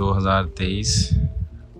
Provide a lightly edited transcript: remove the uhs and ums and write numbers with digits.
2023